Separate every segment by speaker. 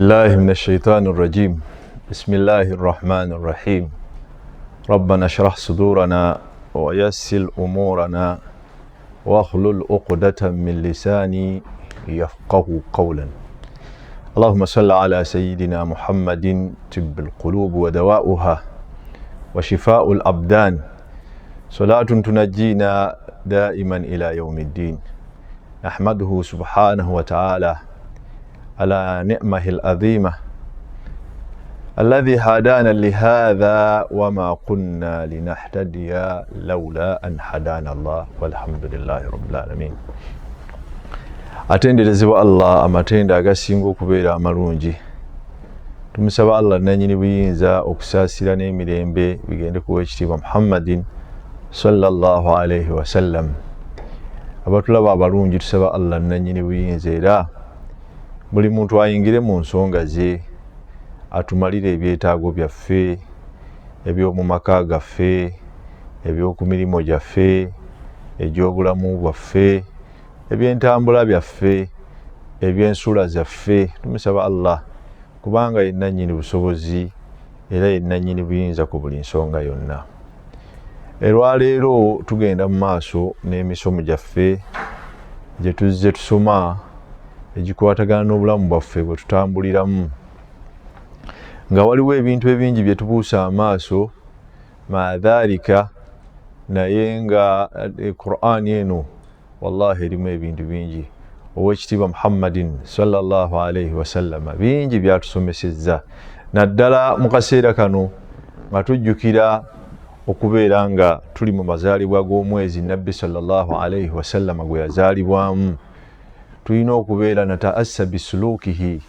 Speaker 1: الله من الشيطان الرجيم. بسم الله الرحمن الرحيم. ربنا اشرح صدورنا ويسر أمورنا واحلل عقدة من لساني يفقه قولا. اللهم صل على سيدنا محمد طب القلوب ودواؤها وشفاء الأبدان، صلاة تنجينا دائما إلى يوم الدين. نحمده سبحانه وتعالى على نعمه العظيمة الذي هدانا لهذا وما كنا لنهتدي لولا أن هدانا الله والحمد لله رب العالمين. Atenderezebwa Allah amatenda agasinga okubeera amalungi. Tumusaba Allah nannyini buyinza okusaasira n'emirembe bigende ku Oweekitiibwa Muhammadin sallallahu alayhi wa sallam. Abatulaba abalungi tusaba Allah nannyini buyinza era buli muntu ayingire mu nsonga ze, atumalire ebyetaago byaffe, eby'omu maka gaffe, eby'oku mirimu gyaffe, egy'obulamu bwaffe, eby'entambula byaffe, eby'ensula zaffe. Tumusaba Allah kubanga ye nannyini busobozi era ye nannyini buyinza ku buli nsonga yonna. Olwaleero tugenda mu maaso n'emisomo gyaffe gye tuzze tusoma egikwatagana n'obulamu bwaffe bwe tutambuliramu, nga waliwo ebintu ebingi bye tubuusa amaaso maadhalika, naye nga Qur'an eno wallahi erimu ebintu bingi. Oweekitiibwa Muhammadin sallallahu alayhi wa sallam bingi byatusomesezza, naddala mu kaseera kano nga tujjukira okubeera nga tuli mu mazaalibwa g'omwezi Nabbi sallallahu alayhi wa sallam gwe yazaalibwamu. Tulina okubeera nataassa bisulukihi,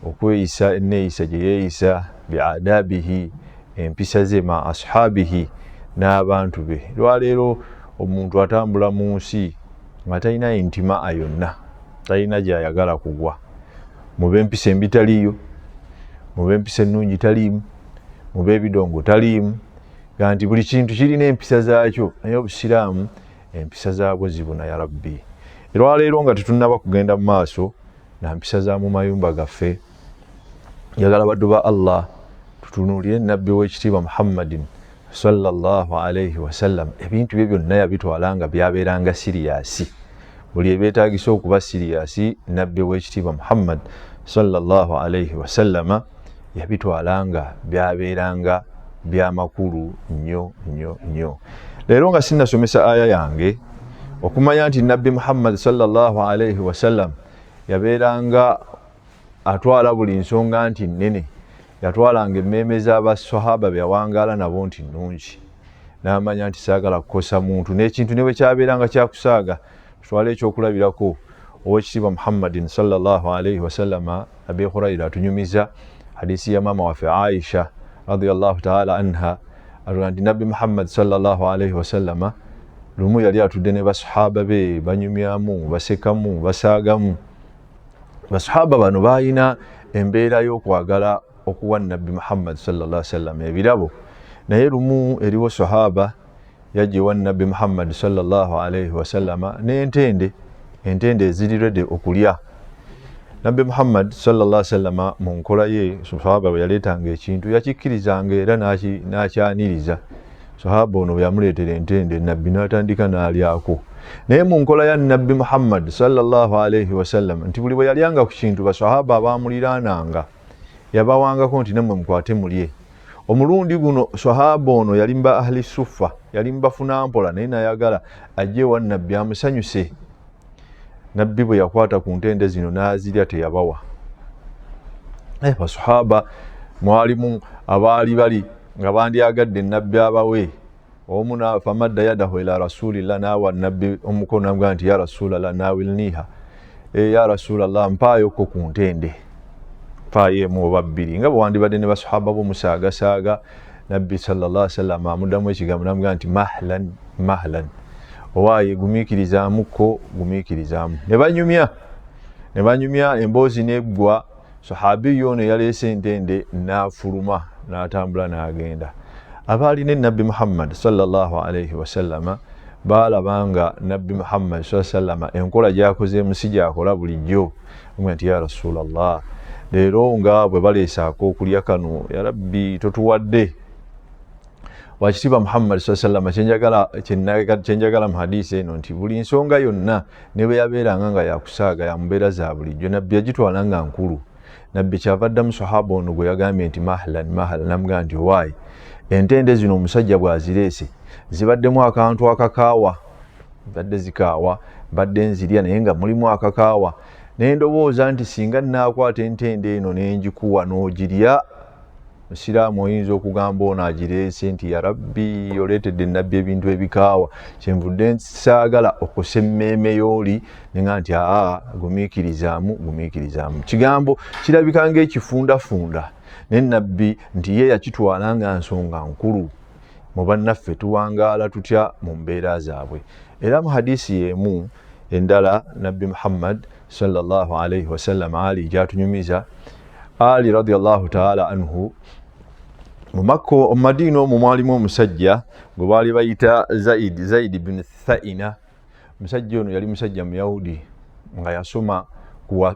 Speaker 1: okweyisa enneeyisa gye yeeyisa, biadabihi, empisa ze, ma ashabihi, n'abantu be. Lwaleero omuntu atambula mu nsi nga talina intimaa yonna, talina gy'ayagala kugwa. Mube empisa embi taliiyo, mube empisa ennungi taliimu, mube ebidongo taliimu, nti buli kintu kirina empisa zaakyo, naye obusiraamu empisa zaabwo zibuna ya Rabbi. Olwaleero nga tetunnaba kugenda mu maaso na mpisa za mu mayumba gaffe, njagala baddu ba Allah tutunuulire Nabbi w'ekitiibwa Muhammadin sallallahu alayhi wa sallam. Ebintu bye byonna yabitwala nga byabeeranga siriyasi. Buli ebyetaagisa okuba siriyasi, Nabbi w'ekitiibwa Muhammad sallallahu alayhi wa sallama yabitwala nga byabeeranga byamakulu nnyo nnyo nnyo. Leero nga sinnasomesa aya yange okumanya nti Nabbi Muhammad sallallahu alayhi wa sallam yabeeranga atwala buli nsonga nti nnene, yatwalanga emmeeme z'abasahaba byawangaala nabo nti nnungi, n'amanya nti saagala kukosa muntu, n'ekintu ne bwe kyabeeranga kyakusaaga tutwale ekyokulabirako. Oweekitiibwa Muhammadin sallallahu alayhi wa sallama Abi Hurayra atunyumiza hadisi ya maama waffe Aisha radiyallahu ta'ala anha nti Nabbi Muhammad sallallahu alayhi wa sallama lumu yali atudde ne basahaba be banyumyamu, basekamu, basaagamu. Basahaba bano balina embeera y'okwagala okuwa Nabbi Muhammad sallallahu alayhi wa sallam ebirabo, naye lumu eriwo sahaba yajja ewa Nabbi Muhammad sallallahu alayhi wa sallama n'entende ezirirede okulya. Nabbi Muhammad sallallahu alayhi wa sallama mu nkola ye, sahaba bwe yaleetanga ekintu yakikkirizanga era n'akyaniriza. Sahaba ono bwe yamuleetera entende, Nabbi n'atandika n'alyako. Naye mu nkola ya Nabbi Muhammad sallallahu alayhi wa sallam nti buli bwe yalyanga ku kintu basahaba abaamuliraananga yabawangako nti nammwe mukwate mulye. Omulundi guno sahaba ono yali mu ahli suffa, yali mu bafunampola, naye nayagala ajje ewa Nabbi amusanyuse. Nabbi bwe yakwata ku ntende zino n'azirya teyabawa. Basahaba mwalimu abaali bali nga bandyagadde Nabbi abawe. Omu famadda yadahu ila rasulillah, n'awa Nabbi omukono n'amugamba nti ya rasulallah nawilniha, ya rasulallah mpaayoko ku ntende, mpaayo emu oba bbiri. Nga bwe wandibadde ne basahaba bo musaagasaaga, Nabbi sallallahu alayhi wa sallam amuddamu ekigambo n'amugamba nti mahlan mahlan, owaaye gumiikirizaamuko gumiikirizaamu. Ne banyumya emboozi n'eggwa. Sahabi ono yaleese entende n'afuluma n'atambula n'agenda. Abaali ne Nabbi Muhammad sallallahu alayhi wa sallama baalabanga Nabbi Muhammad sallallahu alayhi wa sallama enkola gy'akoze si gy'akola bulijjo. Nti ya Rasulallah, leero nga bwe baleesaako okulya kano ya rabbi totuwadde wakitiibwa Muhammad sallallahu alaihi wasallam kyenjagala mu hadiisi eno nti buli nsonga yonna ne bwe yabeeranga nga yakusaaga ya mubeera za bulijjo nabbi yagitwala nga nkulu. Nabbi kyava addamu sahaba ono gwe yagambye nti mahlan namugamba nti owaayi entende zino omusajja bw'azireese zibaddemu akantu akakaawa badde zikaawa badde nzirya naye nga mulimu akakaawa naye ndowooza nti singa naakwata entende eno n'engikuwa n'ogirya musiraamu oyinza okugamba ono agireese nti ya rabbi oleetedde nabbi ebintu ebikaawa kyenvudde saagala okusa emmeeme y'oli nenga nti gumiikirizaamu kigambo kirabika ng'ekifundafunda naye nabbi nti ye yakitwala nga nsonga nkulu mu bannaffe tuwangaala tutya mu mbeera zaabwe. Era mu hadiisi y'emu endala nabbi Muhammad sallallahu alaihi wasallam Ali gyatunyumiza Ali radiyallahu ta'ala anhu mu Madiina omwo mwalimu omusajja gwe baali bayita Zaid bin Thaina. Omusajja ono yali musajja Muyahudi nga yasoma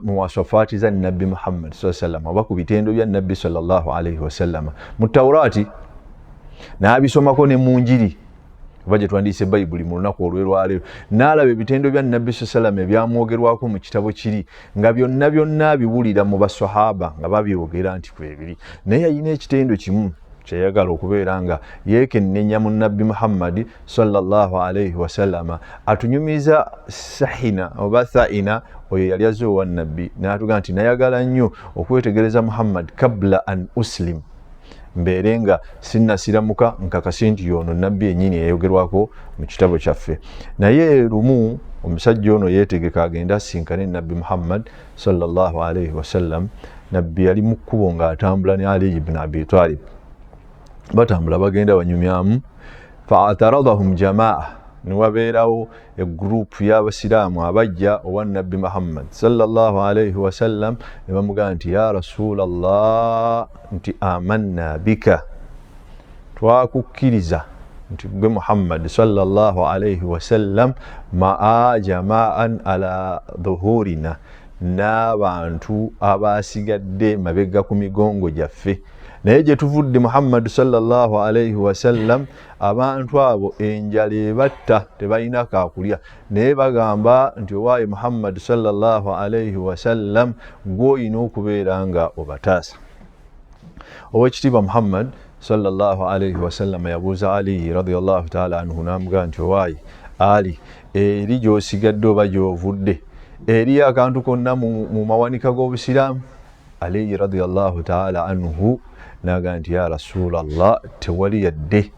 Speaker 1: mu wasafaati za nabbi Muhammad sallallahu alaihi wasallam oba ku bitendo bya nabbi sallallahu alaihi wasallam mu Tawraati n'abisomako ne mu Njiri oba gye twandiise Bayibuli mu lunaku olw'olwaleero n'alaba ebitendo bya nabbi sallallahu alaihi wasallam ebyamwogerwako mu kitabo kiri nga byonna biwulira mu basahaba nga babyogera nti kwebiri naye yalina ekitendo kimu kyeyagala okubeera nga yeekennenya mu nabbi Muhammad sallallahu alaihi wasallam atunyumiza sahina oba thaina oyo yali azze owa nabbi n'atugamba nti nayagala nnyo okwetegereza Muhammad kabla an uslim mbeere nga sinnasiramuka nkakasi nti yono nabbi ennyini yayogerwako mu kitabo kyaffe. Naye lumu omusajja ono yeetegeka agenda asinkane nabbi Muhammad sallallahu alaihi wasallam. Nabbi yali mu kkubo ng'atambula ne Ali ibn Abi Talib batambula bagenda banyumyamu fa'ataradahum jamaa ne wabeerawo eggurupu y'abasiraamu abajja owa nabbi Muhammad sallallahu alaihi wasallam ne bamugamba nti ya rasulallah nti amanna bika twakukkiriza nti gwe Muhammad sallallahu alaihi wasallam ma'a jamaan ala dhuhurina n'abantu abasigadde mabega ku migongo gyaffe naye gye tuvudde Muhammad sallallahu alaihi wasallam abantu abo enjala ebatta tebalina kakulya naye bagamba nti owaayi Muhammad sallallahu alaihi wasallam gw'olina okubeera nga obataasa. Owekitiibwa Muhammad sallallahu alaihi wasallam yabuuza Ali radiyallahu ta'ala anhu n'amugamba nti owaayi Ali eri gy'osigadde oba gy'ovudde eri akantu konna mu mawanika g'obusiraamu? Ali radiyallahu ta'ala anhu n'agamba nti ya rasulallah tewali yadde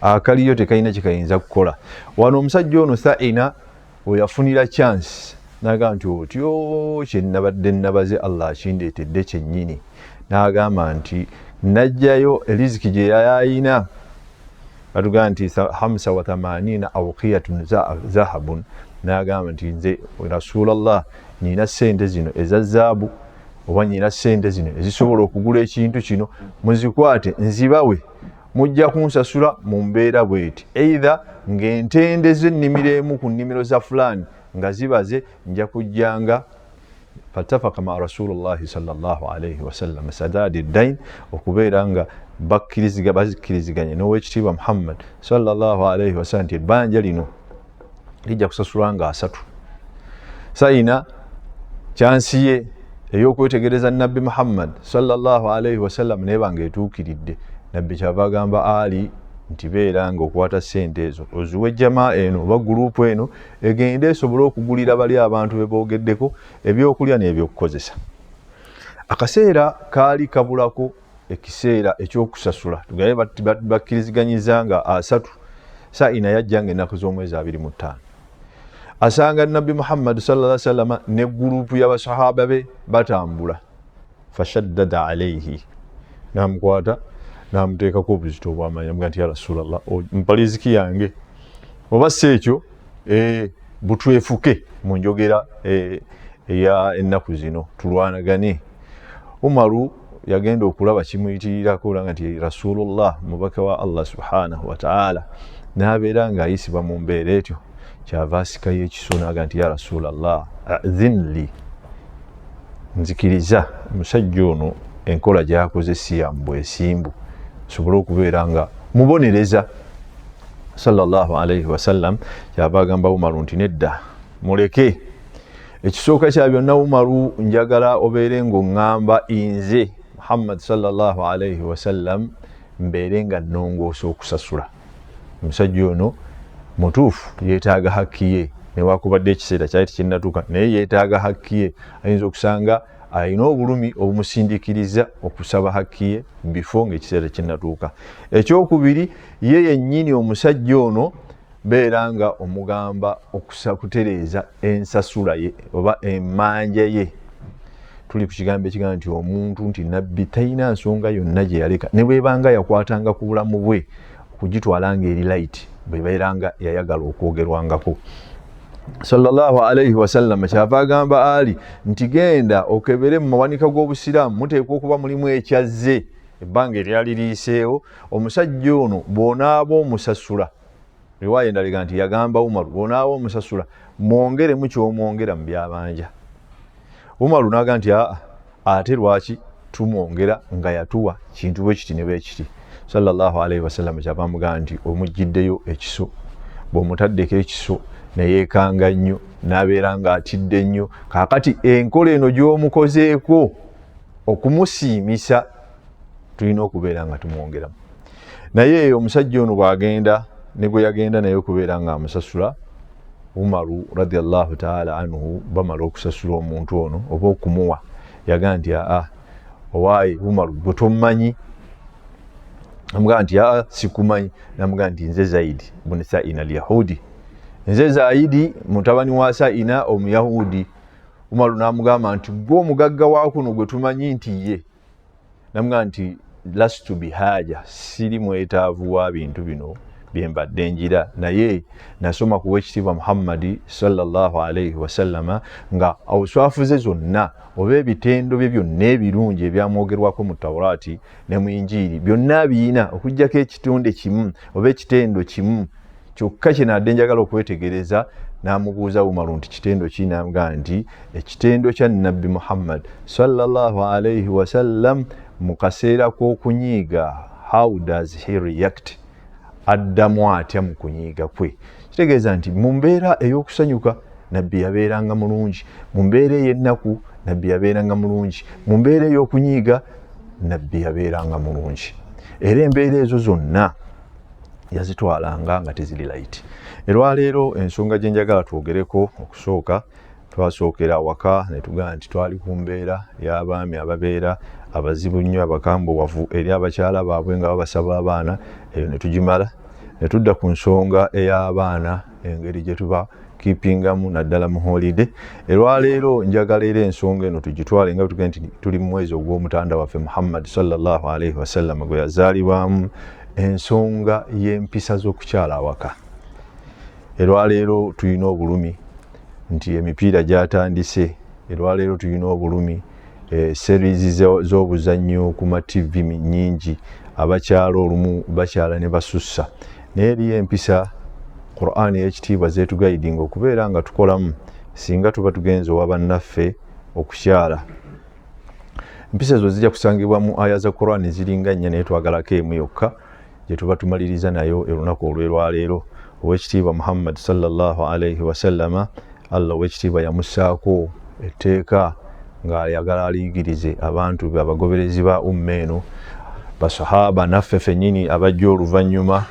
Speaker 1: akaliyo tekalina kyekayinza kukola. Wano omusajja ono Thaina we yafunira chance n'agamba nti otyo kye nabadde nabaze Allah akindeetedde kyennyini. N'agamba nti najjayo eriziki gye yayina batugamba nti 85 awqiyatun zahabun. N'agamba nti nze rasulallah nina ssente zino eza zaabu oba nina ssente zino ezisobola okugula ekintu kino muzikwate nzibawe mujja kunsasula mu mbeera bweti either ng'entende z'ennimiro emu ku nnimiro za fulani nga zibaze nja kujjanga fatafaka ma rasulullahi sallallahu alaihi wasallam sadadi dain okubeera nga bazikkiriziganye n'owekitiibwa Muhammad sallallahu alaihi wasallam nti ebbanja lino lijja kusasulwa nga 3. Sayina kyansi ye ey'okwetegereza nabbi Muhammad sallallahu alaihi wasallam neba ng'etuukiridde. Nabbi kyava agamba Ali nti beera ng'okwata ssente ezo oziwe jamaa eno oba gurupu eno egende esobole okugulira bali abantu be boogeddeko ebyokulya n'ebyokukozesa. Akaseera kaali kabulako ekiseera ekyokusasula tugabe bakkiriziganyiza nga 3. Sayina yajja ng'ennaku z'omwezi 25 asanga nabbi Muhammad sallallahu alaihi wasallam ne gurupu y'abasahaba be batambula fashaddada alayhi namukwata namuteekako obuzito obw'amaanyi amuga nti ya rasulallah mpa riziki yange oba si ekyo butwefuke mu njogera eya ennaku zino tulwanagane. Umaru yagenda okulaba kimuyitirirako olanga nti rasulullah mubaka wa Allah subhanahu wa ta'ala n'abeera ng'ayisibwa mu mbeera etyo kyava asikayo ekiso n'aga nti ya rasulallah adhinli nzikiriza omusajja ono enkola gyakoze si ya mbwesimbu sobole okubeera nga mubonereza. Sallallahu alaihi wasallam kyava agamba Umaru nti nedda muleke. Ekisooka kya byonna Umaru njagala obeere ng'oŋŋamba nze Muhammad sallallahu alaihi wasallam mbeere nga nnongoosa okusasula. Omusajja ono mutuufu yeetaaga hakki ye newakubadde ekiseera kyali tekinnatuuka naye yeetaaga hakki ye. Ayinza okusanga alina obulumi obumusindiikiriza okusaba hakki ye bifo ng'ekiseera kinnatuuka. Ekyokubiri ye yennyini omusajja ono beera nga omugamba kutereeza ensasula ye oba emmanja ye. Tuli ku kigambo ekigamba nti omuntu nti nabbi talina nsonga yonna gye yaleka ne bwebanga yakwatanga ku bulamu bwe okugitwala ng'eri light bwe beeranga yayagala okwogerwangako. Sallallahu alaihi wasallam kyava agamba Ali nti genda okebere mu mawanika g'Obusiraamu muteekwa okuba mulimu ekyazze ebbanga eryali liiseewo. Omusajja ono bw'onaaba omusasula, riwaaya endala nti yagamba Umaru bw'onaaba omusasula mwongeremu ky'omwongera mu byabanja. Umaru n'agamba nti ate lwaki tumwongera nga yatuwa kintu bwe kiti ne bwe kiti. Sallallahu alaihi wasallam kyava amugamba nti omugiddeyo ekiso, bw'omutaddeko ekiso neyeekanga nnyo n'abeera ng'atidde nnyo. Kaakati enkola eno gy'omukozeeko okumusiimisa tulina okubeera nga tumwongeramu. Naye omusajja ono bw'agenda ne bwe yagenda naye okubeera nga amusasula, Umaru radiyallahu ta'ala anhu bamala okusasula omuntu ono oba okumuwa yagamba nti owaaye Umaru gwe tommanyi? Amugamba nti sikumanyi. Namugamba nti nze Zaidi bun Sa'ina al-Yahudi, nze Zaidi mutabani wa Sa'ina omuyahudi. Umaru n'amugamba nti gwe omugagga wa kuno gwe tumanyi nti ye. Namugamba nti lastu bihaja, siri mwetaavu wa bintu bino byembadde njira, naye nasoma ku w'ekitiibwa Muhammadi sallallahu alaihi wasallama nga obuswafuze zonna oba ebitendo bye byonna ebirungi ebyamwogerwako mu Tawraati ne mu Injiiri byonna biyina okuggyako ekitonde kimu oba ekitendo kimu kyokka kye nadde njagala okwetegereza. N'amubuuza Umaru nti kitendo ki? N'amugamba nti ekitendo kya Nabbi Muhammad sallallahu alaihi wasallam mu kaseera k'okunyiiga, how does he react, addamu atya mu kunyiiga kwe. Kitegeeza nti mu mbeera ey'okusanyuka Nabbi yabeeranga mulungi, mu mbeera ey'ennaku Nabbi yabeeranga mulungi, mu mbeera ey'okunyiiga Nabbi yabeeranga mulungi. Era embeera ezo zonna yazitwalanga nga teziri light. Olwaleero ensonga gye njagala twogereko okusooka, twasookera waka ne tugamba nti twali ku mbeera y'abaami ababeera abazibu nnyo abakambuwavu eri abakyala baabwe nga babasaba abaana. Eyo ne tugimala ne tudda ku nsonga ey'abaana, engeri gye tuba keepingamu naddala mu holiday. Olwaleero njagala era ensonga eno tugitwale nga tugenda nti tuli mu mwezi ogw'omutanda waffe Muhammad sallallahu alaihi wasallam gwe yazaalibwamu, ensonga y'empisa z'okukyala awaka. Olwaleero tulina obulumi nti emipiira gyatandise. Olwaleero tulina obulumi series z'obuzannyo ku ma TV nnyingi, abakyala olumu bakyala ne basussa. Naye eriyo empisa Qur'an y'ekitiibwa zeetugayidinga okubeera nga tukolamu singa tuba tugenze owa bannaffe okukyala. Empisa ezo zijja kusangibwa mu aya za Qur'an ziringa nnya naye twagalako emu yokka gye tuba tumaliriza nayo olunaku olw'olwaleero. Owekitiibwa Muhammad sallallahu alaihi wasallama, Allah owekitiibwa yamussaako etteeka ng'ayagala aliyigirize abantu be abagoberezi ba umma eno, basahaba naffe ffennyini abajja oluvannyuma.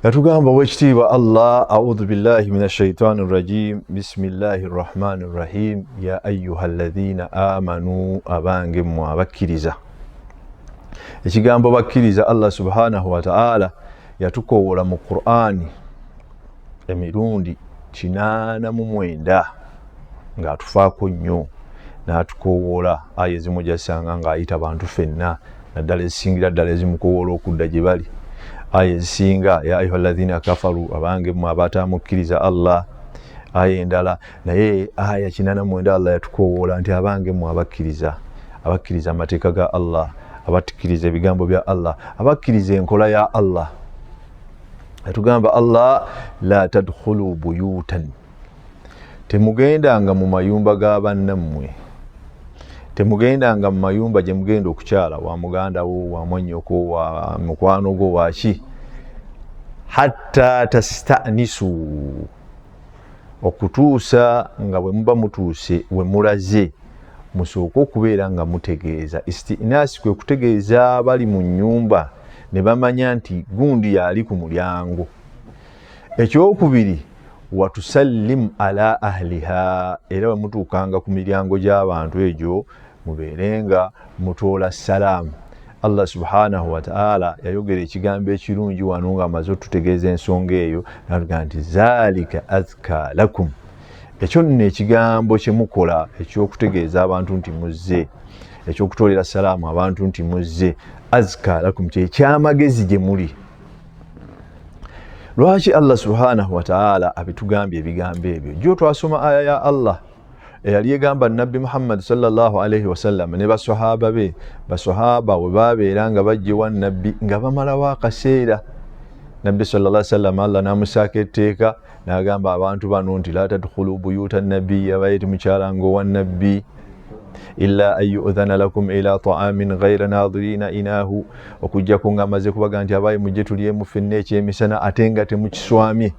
Speaker 1: Yatugamba owekitiibwa Allah, a'udhu billahi minash shaitani rrajim, bismillahir rahmanir rahim, ya ayyuhalladhina amanu, abange mmwe abakkiriza. Ekigambo bakkiriza Allah subhanahu wa ta'ala yatukowoola mu Qur'ani emirundi 89 ng'atufaako nnyo, n'atukowoola aya ezimu gy'asanga ng'ayita bantu ffenna, naddala ezisingira ddala ezimukowoola okudda gye bali. Aya ezisinga ya ayyuhalladhina kafaru, abange mmwe abataamukkiriza Allah. Aya endala naye aya 89 Allah yatukowoola nti abange mmwe abakkiriza amateeka ga Allah, abakkiriza ebigambo bya Allah, abakkiriza enkola ya Allah. Yatugamba Allah, la tadkhulu buyutan, temugendanga mu mayumba ga bannammwe temugendanga mu mayumba gye mugenda okukyala wa muganda wo wa mwannyoko wa mukwano gwo waki hatta tastanisu okutuusa nga bwe muba mutuuse we mulaze musooka okubeera nga mutegeeza. Istinasi kwe kutegeeza abali mu nnyumba ne bamanya nti gundi yali ku mulyango. Ekyokubiri watusallimu ala ahliha, era bwe mutuukanga ku miryango gy'abantu egyo mubeerenga mutoola salaamu. Allah subhanahu wa ta'ala yayogera ekigambo ekirungi wano ng'amaze otutegeeza ensonga eyo n'atugaa nti zaalika azka lakum. Ekyo nno ekigambo kye mukola eky'okutegeeza abantu nti muzze, eky'okutoolera salaamu abantu nti muzze, azka lakum kye kyamagezi gye muli. Lwaki Allah subhanahu wa ta'ala abitugambye ebigambo ebyo? Jjo twasoma aya ya Allah eyali egamba Nabbi Muhammad sallallahu alayhi wasallam ne basahaba be, basahaba bwe babeera nga bajjewa Nabbi nga bamalawo akaseera. Nabbi sallallahu alayhi wasallam Allah n'amusaako etteeka n'agamba abantu bano nti la tadkhulu buyuta nabbi, abaye temukyalanga owa Nabbi illa an yu'dhana lakum ila ta'amin ghayra nadirina inahu, okujjako ng'amaze kubaga nti abaye mujje tulyemu ffenna ekyemisana ate nga temukiswamye.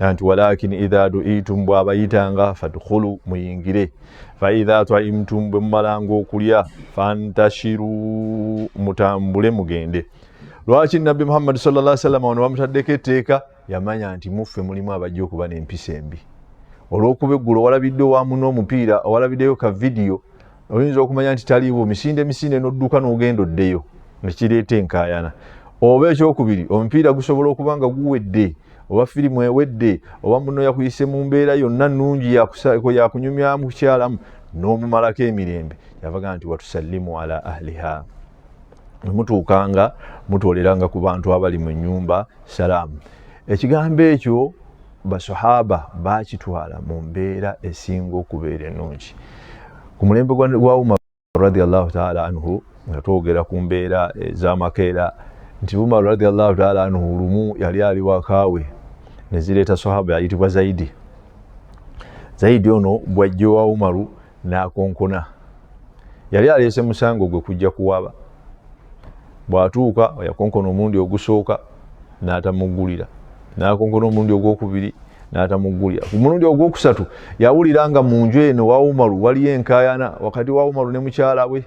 Speaker 1: Nanti walakin idha du'itum, bw'abayitanga fadkhulu muyingire, fa idha ta'imtum, bwe mumalanga okulya fantashiru, mutambule mugende. Lwaki Nabbi Muhammad sallallahu alaihi wasallam wano bamutaddeko etteeka? Yamanya nti muffe mulimu abajja okuba n'empisa embi. Olw'okuba eggulo walabidde wamu n'omupiira, walabiddeyo ka vidiyo, oyinza okumanya nti taliiwo, misinde n'odduka n'ogenda oddeyo, nekireeta enkaayana. Oba ekyokubiri, omupiira gusobola okuba nga guwedde, oba firimu ewedde, oba muno yakuyise mu mbeera yonna nnungi yakunyumyamu kukyalamu, n'omumalako emirembe. Yavaga nti watusallimu ala ahliha, mutuukanga mutooleranga ku bantu abali mu nnyumba salaamu. Ekigambo ekyo basahaba bakitwala mu mbeera esinga okubeera ennungi. Ku mulembe gwa Umar radiyallahu ta'ala anhu nga twogera ku mbeera ez'amakeera, nti Umar radiyallahu ta'ala anhu lumu yali ali wakaawe ne zireeta sahaba yayitibwa Zaidi. Zaidi ono bwajja wa Umaru n'akonkona, yali aleese musango gwe kujja kuwaba. Bw'atuuka yakonkona omulundi ogusooka n'atamuggulira, n'akonkona omulundi ogwokubiri n'atamuggulira. Ku mulundi ogwokusatu yawulira nga mu nju eno wa Umaru waliyo enkaayana wakati wa Umaru ne mukyala we.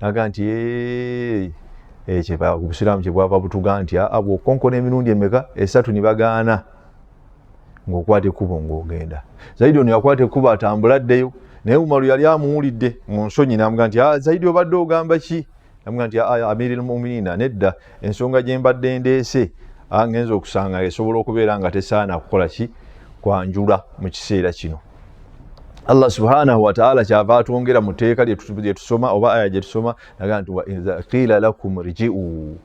Speaker 1: Naga nti Obusiraamu kye bwava butuga nti bw'okonkona emirundi emeka esatu ne bagaana ng'okwata ekkubo ng'ogenda. Zaidi ono yakwata ekkubo atambula addeyo, naye Umaru yali amuwulidde mu nsonyi n'amuga nti Zaidi obadde ogamba ki? Namuga nti Amirul Mu'minina, nedda, ensonga gye mbadde ndeese ngenza okusanga esobola okubeera nga tesaana kukola ki? Kwanjula mu kiseera kino. Allah subhanahu wa ta'ala kyava atwongera mu tteeka lye tusoma oba aya gye tusoma, naga nti wa idha qila lakum rji'u,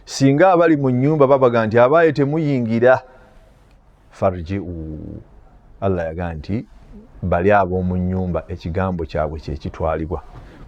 Speaker 1: singa abali mu nnyumba babaga nti abaye temuyingira, farji'u, Allah yaga nti bali ab'omu nnyumba ekigambo kyabwe kye kitwalibwa,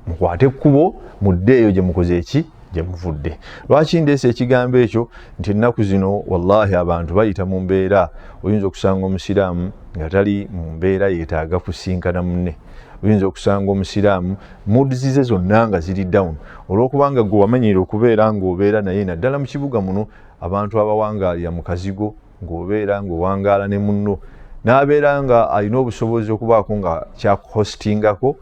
Speaker 1: mukwate ekkubo muddeeyo gye mukoze eki? Gye muvudde. Lwaki ndeese ekigambo ekyo? Nti ennaku zino wallahi abantu bayita mu mbeera, oyinza okusanga omusiraamu nga tali mu mbeera yeetaaga kusinkana munne. Oyinza okusanga omusiraamu moodizi ze zonna nga ziri down, olw'okubanga gwe wamenyere okubeera ng'obeera naye naddala mu kibuga muno abantu abawangaalira mu kazigo, ng'obeera ng'owangaala ne munno, n'abeera nga alina obusobozi okubaako nga kyakuhostingako.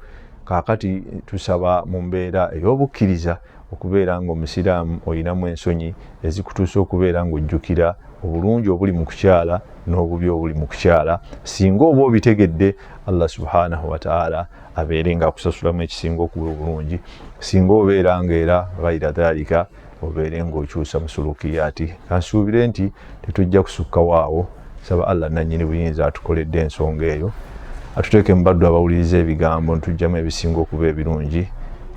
Speaker 1: Kaakati tusaba mu mbeera ey'obukkiriza okubeera ng'omusiraamu olinamu ensonyi ezikutuusa okubeera ng'ojjukira obulungi obuli mu kukyala n'obubi obuli mu kukyala. Singa oba obitegedde, Allah subhanahu wa ta'ala abeere nga akusasulamu ekisinga okuba obulungi. Singa obeera ng'era ghayra dhalika, obeere ng'okyusa musulukiyaati. Kansuubire nti tetujja kusukkawo awo. Saba Allah nannyini buyinza atukoledde ensonga eyo, atuteeke mu baddu abawuliriza ebigambo ntujjamu ebisinga okuba ebirungi.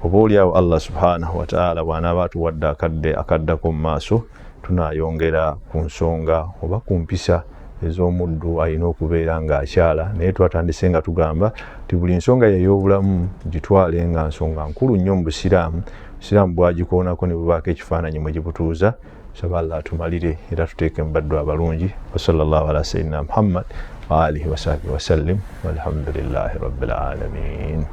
Speaker 1: Oba oliawo Allah subhanahu wa ta'ala bw'anaaba atuwadde akaddako mu maaso, tunaayongera ku nsonga oba ku mpisa ez'omuddu alina okubeera ng'akyala. Naye twatandise nga tugamba nti buli nsonga y'ey'obulamu gitwale nga nsonga nkulu nnyo mu Busiraamu. Busiraamu bwagikoonako ne bubaako ekifaananyi mwe gibutuuza. Saba Allah atumalire era tuteeke mu baddu abalungi. Wa sallallahu ala sayyidina Muhammad wa alihi wa sahbihi wa sallim walhamdulillahi rabbil alamin.